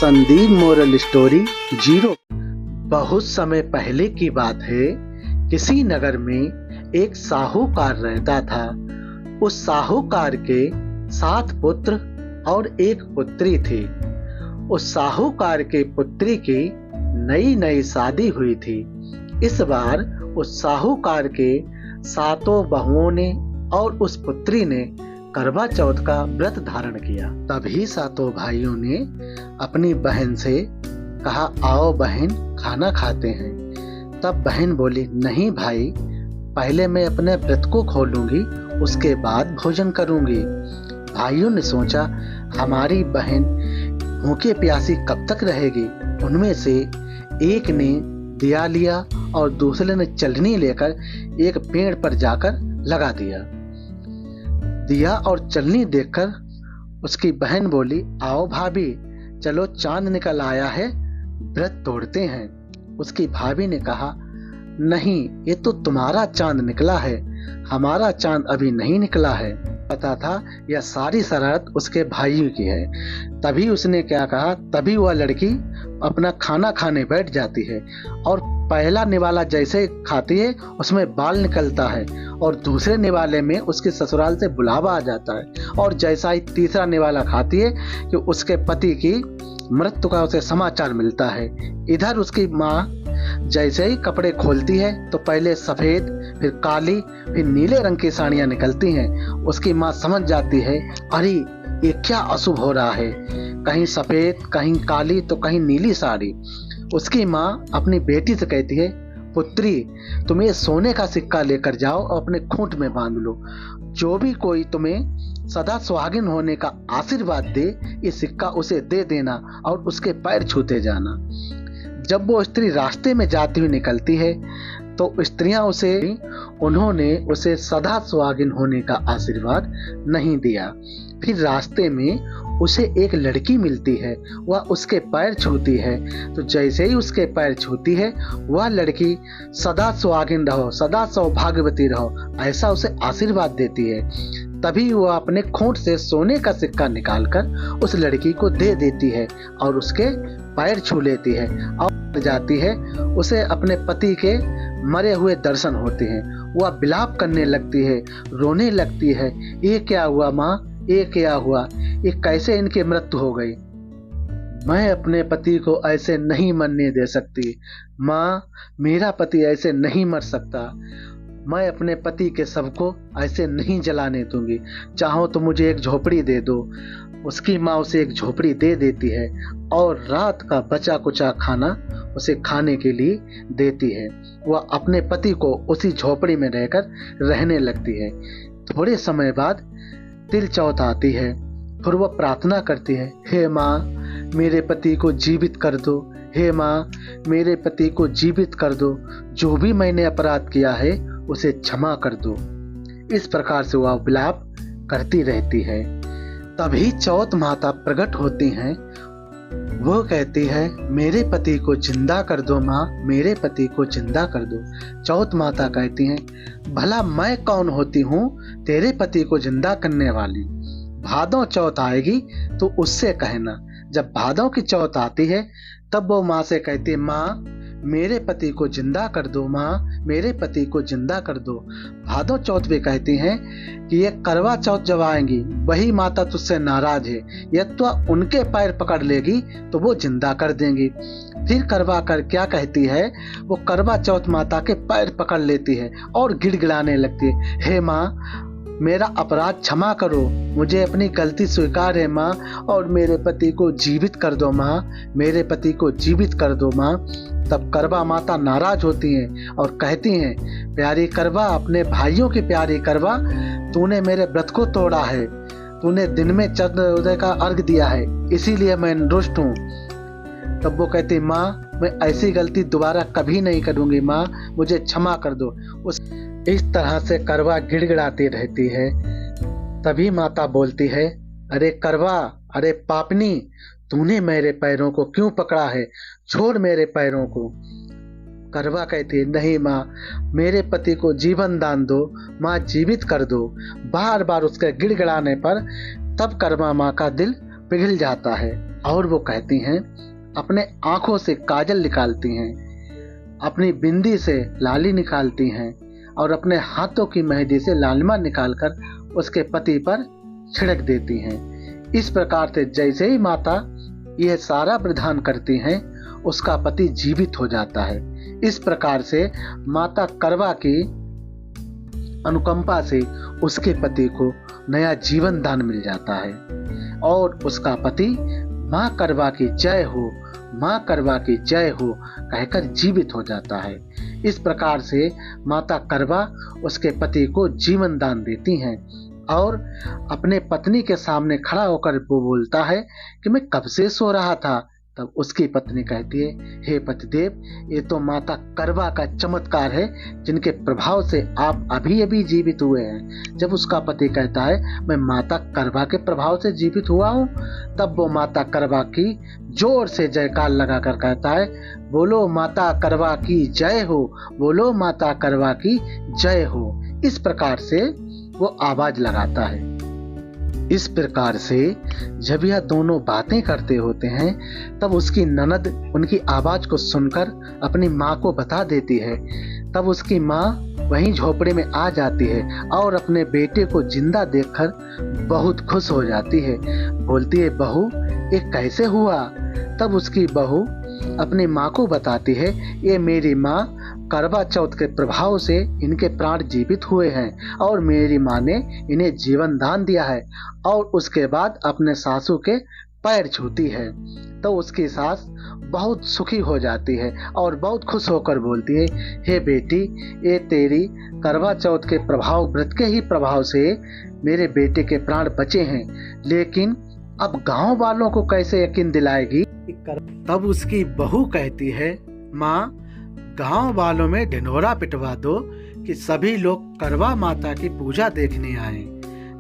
Sandeep moral story 0। बहुत समय पहले की बात है। किसी नगर में एक साहूकार रहता था। उस साहूकार के 7 पुत्र और एक पुत्री थी। उस साहूकार के पुत्री की नई नई शादी हुई थी। इस बार उस साहूकार के 7 बहुओं ने और उस पुत्री ने करवा चौथ का व्रत धारण किया। तभी 7 भाइयों ने अपनी बहन से कहा, आओ बहन खाना खाते हैं। तब बहन बोली, नहीं भाई, पहले मैं अपने व्रत को खोलूंगी, उसके बाद भोजन करूंगी। भाइयों ने सोचा, हमारी बहन भूखे प्यासी कब तक रहेगी। उनमें से एक ने दिया लिया और दूसरे ने चलनी लेकर एक पेड़ पर जाकर लगा दिया। दिया और चलनी देखकर उसकी बहन बोली, आओ भाभी, चलो चांद निकल आया है, व्रत तोड़ते हैं। उसकी भाभी ने कहा, नहीं, ये तो तुम्हारा चांद निकला है, हमारा चांद अभी नहीं निकला है। पता था यह सारी शरारत उसके भाइयों की है। तभी उसने क्या कहा, तभी वह लड़की अपना खाना खाने बैठ जाती है और पहला निवाला जैसे खाती है उसमें बाल निकलता है और दूसरे निवाले में उसके ससुराल से बुलावा आ जाता है और जैसा ही तीसरा निवाला खाती है कि उसके पति की मृत्यु का उसे समाचार मिलता है। इधर उसकी माँ जैसे ही कपड़े खोलती है तो पहले सफेद, फिर काली, फिर नीले रंग की साड़ियाँ निकलती हैं। उसकी माँ समझ जाती है, अरे ये क्या अशुभ हो रहा है, कहीं सफेद, कहीं काली तो कहीं नीली साड़ी। उसकी माँ अपनी बेटी से कहती है, पुत्री, तुम ये सोने का सिक्का लेकर जाओ और अपने खूंट में बांध लो। जो भी कोई तुम्हें सदा सुहागिन होने का आशीर्वाद दे, ये सिक्का उसे दे देना और उसके पैर छूते जाना। जब वो स्त्री रास्ते में जाती हुई निकलती है तो स्त्रियां उन्होंने उसे सदा सुहागिन होने का आशीर्वाद नहीं दिया। फिर रास्ते में उसे एक लड़की मिलती है, वह उसके पैर छूती है। तो जैसे ही उसके पैर छूती है, वह लड़की सदा सुहागिन रहो, सदा सौभाग्यवती रहो, ऐसा उसे आशीर्वाद देती है। तभी वह अपने खूंट से सोने का सिक्का निकालकर उस लड़की को दे देती है और उसके पैर छू लेती है और जाती है। उसे अपने पति के मरे हुए दर्शन होते हैं। वह विलाप करने लगती है, रोने लगती है, ये क्या हुआ माँ, ये क्या हुआ, ये कैसे इनकी मृत्यु हो गई। मैं अपने पति को ऐसे नहीं मरने दे सकती माँ, मेरा पति ऐसे नहीं मर सकता। मैं अपने पति के शव को ऐसे नहीं जलाने दूंगी, चाहो तो मुझे एक झोपड़ी दे दो। उसकी माँ उसे एक झोपड़ी दे देती है और रात का बचा कुचा खाना उसे खाने के लिए देती है। वह अपने पति को उसी झोपड़ी में रहकर रहने लगती है। थोड़े समय बाद तिल चौथ आती है। फिर वह प्रार्थना करती है, हे माँ, मेरे पति को जीवित कर दो, हे माँ, मेरे पति को जीवित कर दो, जो भी मैंने अपराध किया है उसे क्षमा कर दो। इस प्रकार से वह विलाप करती रहती है। तभी चौथ माता प्रकट होती हैं। वो कहती है, मेरे पति को जिंदा कर दो माँ, मेरे पति को जिंदा कर दो। चौथ माता कहती हैं, भला मैं कौन होती हूँ तेरे पति को जिंदा करने वाली। भादों चौथ आएगी तो उससे कहना। जब भादों की चौथ आती है तब वो माँ से कहती है, माँ, मेरे पति को जिंदा कर दो माँ, मेरे पति को जिंदा कर दो। भादों चौथ भी कहती हैं कि ये करवा चौथ जब आएंगी वही माता तुझसे नाराज है, यदि तो उनके पैर पकड़ लेगी तो वो जिंदा कर देंगी। फिर करवा कर क्या कहती है, वो करवा चौथ माता के पैर पकड़ लेती है और गिड़गिड़ाने लगती है, हे माँ, मेरा अपराध क्षमा करो, मुझे अपनी गलती स्वीकार है माँ, और मेरे पति को जीवित कर दो माँ, मेरे पति को जीवित कर दो माँ। तब करवा माता नाराज होती हैं और कहती हैं, प्यारी करवा, अपने भाइयों की प्यारी करवा, तूने मेरे व्रत को तोड़ा है, तूने दिन में चंद्रोदय का अर्घ दिया है, इसीलिए मैं रुष्ट हूँ। तब वो कहती, माँ, मैं ऐसी गलती दोबारा कभी नहीं करूँगी माँ, मुझे क्षमा कर दो। इस तरह से करवा गिड़गिड़ाती रहती है। तभी माता बोलती है, अरे करवा, अरे पापनी, तूने मेरे पैरों को क्यों पकड़ा है, छोड़ मेरे पैरों को। करवा कहती है, नहीं माँ, मेरे पति को जीवन दान दो माँ, जीवित कर दो। बार बार उसके गिड़गिड़ाने पर तब करवा माँ का दिल पिघल जाता है और वो कहती हैं, अपने आंखों से काजल निकालती हैं, अपनी बिंदी से लाली निकालती हैं और अपने हाथों की मेहंदी से लालिमा निकालकर उसके पति पर छिड़क देती हैं। इस प्रकार से जैसे ही माता यह सारा विधान करती हैं, उसका पति जीवित हो जाता है। इस प्रकार से माता करवा की अनुकंपा से उसके पति को नया जीवन दान मिल जाता है और उसका पति माँ करवा की जय हो, माँ करवा की जय हो कहकर जीवित हो जाता है। इस प्रकार से माता करवा उसके पति को जीवन दान देती हैं और अपने पत्नी के सामने खड़ा होकर वो बोलता है कि मैं कब से सो रहा था। तब उसकी पत्नी कहती है, हे पतिदेव, ये तो माता करवा का चमत्कार है जिनके प्रभाव से आप अभी अभी जीवित हुए हैं। जब उसका पति कहता है, मैं माता करवा के प्रभाव से जीवित हुआ हूँ, तब वो माता करवा की जोर से जयकार लगाकर कहता है, बोलो माता करवा की जय हो, बोलो माता करवा की जय हो। इस प्रकार से वो आवाज लगाता है। इस प्रकार से जब यह दोनों बातें करते होते हैं, तब उसकी ननद उनकी आवाज को सुनकर अपनी माँ को बता देती है। तब उसकी माँ वहीं झोपड़े में आ जाती है और अपने बेटे को जिंदा देखकर बहुत खुश हो जाती है। बोलती है, बहू ये कैसे हुआ? तब उसकी बहू अपनी माँ को बताती है, ये मेरी माँ करवा चौथ के प्रभाव से इनके प्राण जीवित हुए हैं और मेरी माँ ने इन्हें जीवन दान दिया है। और उसके बाद अपने सासू के पैर छूती है तो उसकी सास बहुत सुखी हो जाती है और बहुत खुश होकर बोलती है, हे बेटी, ये तेरी करवा चौथ के प्रभाव, व्रत के ही प्रभाव से मेरे बेटे के प्राण बचे हैं, लेकिन अब गांव वालों को कैसे यकीन दिलाएगी? तब उसकी बहू कहती है, माँ, गांव वालों में ढिंढोरा पिटवा दो कि सभी लोग करवा माता की पूजा देखने आए।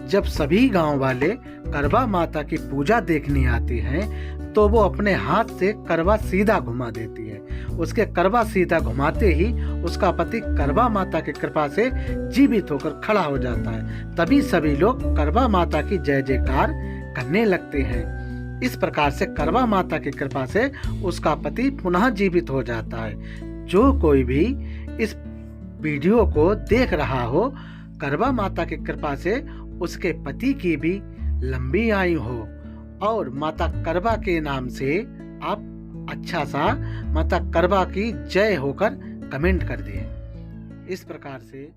जब सभी गांव वाले करवा माता की पूजा देखने आते हैं तो वो अपने हाथ से करवा सीधा घुमा देती है। उसके करवा सीधा घुमाते ही उसका पति करवा माता की कृपा से जीवित होकर खड़ा हो जाता है। तभी सभी लोग करवा माता की जय जयकार करने लगते हैं। इस प्रकार से करवा माता की कृपा से उसका पति पुनः जीवित हो जाता है। जो कोई भी इस वीडियो को देख रहा हो, करवा माता की कृपा से उसके पति की भी लंबी आयु हो और माता करवा के नाम से आप अच्छा सा माता करवा की जय होकर कमेंट कर दिए। इस प्रकार से